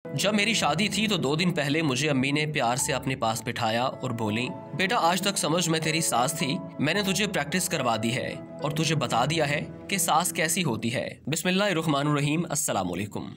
जब मेरी शादी थी तो 2 दिन पहले मुझे अम्मी ने प्यार से अपने पास बिठाया और बोली, बेटा आज तक समझ मैं तेरी सास थी, मैंने तुझे प्रैक्टिस करवा दी है और तुझे बता दिया है कि सास कैसी होती है। बिस्मिल्लाहिर्रहमानिर्रहीम। अस्सलाम वालेकुम।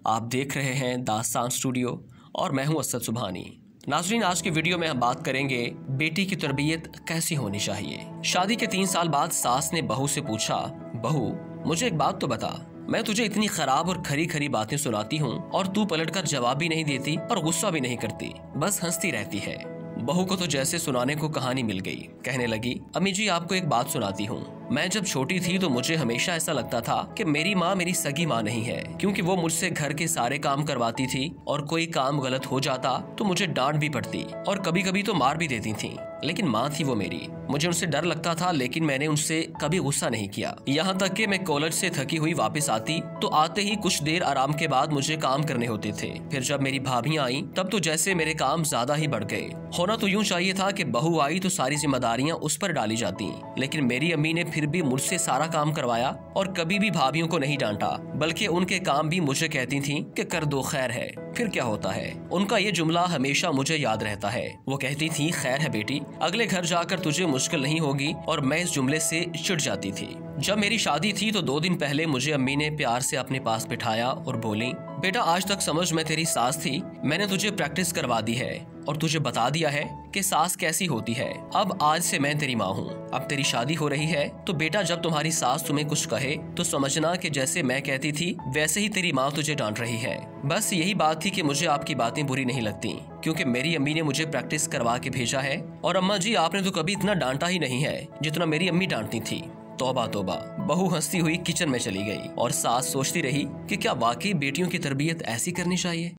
आप देख रहे हैं दास्तान स्टूडियो और मैं हूं असद सुबहानी। नाज़रीन, आज की वीडियो में हम बात करेंगे बेटी की तरबियत कैसी होनी चाहिए। शादी के 3 साल बाद सास ने बहू से पूछा, बहू मुझे एक बात तो बता, मैं तुझे इतनी खराब और खरी खरी बातें सुनाती हूँ और तू पलटकर जवाब भी नहीं देती और गुस्सा भी नहीं करती, बस हंसती रहती है। बहू को तो जैसे सुनाने को कहानी मिल गई। कहने लगी, अम्मी जी आपको एक बात सुनाती हूँ। मैं जब छोटी थी तो मुझे हमेशा ऐसा लगता था कि मेरी माँ मेरी सगी माँ नहीं है, क्योंकि वो मुझसे घर के सारे काम करवाती थी और कोई काम गलत हो जाता तो मुझे डांट भी पड़ती और कभी कभी तो मार भी देती थी, लेकिन माँ थी वो मेरी। मुझे उनसे डर लगता था, लेकिन मैंने उनसे कभी गुस्सा नहीं किया। यहाँ तक कि मैं कॉलेज से थकी हुई वापस आती तो आते ही कुछ देर आराम के बाद मुझे काम करने होते थे। फिर जब मेरी भाभियाँ आई तब तो जैसे मेरे काम ज्यादा ही बढ़ गए। होना तो यूं चाहिए था कि बहू आई तो सारी जिम्मेदारियां उस पर डाली जाती, लेकिन मेरी अम्मी ने फिर भी मुझसे सारा काम करवाया और कभी भी भाभियों को नहीं डांटा, बल्कि उनके काम भी मुझे कहती थी कि कर दो, खैर है, फिर क्या होता है। उनका ये जुमला हमेशा मुझे याद रहता है। वो कहती थी, खैर है बेटी, अगले घर जाकर तुझे मुश्किल नहीं होगी, और मैं इस जुमले से चिढ़ जाती थी। जब मेरी शादी थी तो 2 दिन पहले मुझे अम्मी ने प्यार से अपने पास बिठाया और बोली, बेटा आज तक समझ मैं तेरी सास थी, मैंने तुझे प्रैक्टिस करवा दी है और तुझे बता दिया है कि सास कैसी होती है। अब आज से मैं तेरी माँ हूँ। अब तेरी शादी हो रही है तो बेटा जब तुम्हारी सास तुम्हें कुछ कहे तो समझना कि जैसे मैं कहती थी वैसे ही तेरी माँ तुझे डांट रही है। बस यही बात थी कि मुझे आपकी बातें बुरी नहीं लगती, क्योंकि मेरी अम्मी ने मुझे प्रैक्टिस करवा के भेजा है। और अम्मा जी आपने तो कभी इतना डांटा ही नहीं है जितना मेरी अम्मी डांटती थी। तौबा तौबा। बहू हंसती हुई किचन में चली गई और सास सोचती रही कि क्या वाकई बेटियों की तरबियत ऐसी करनी चाहिए।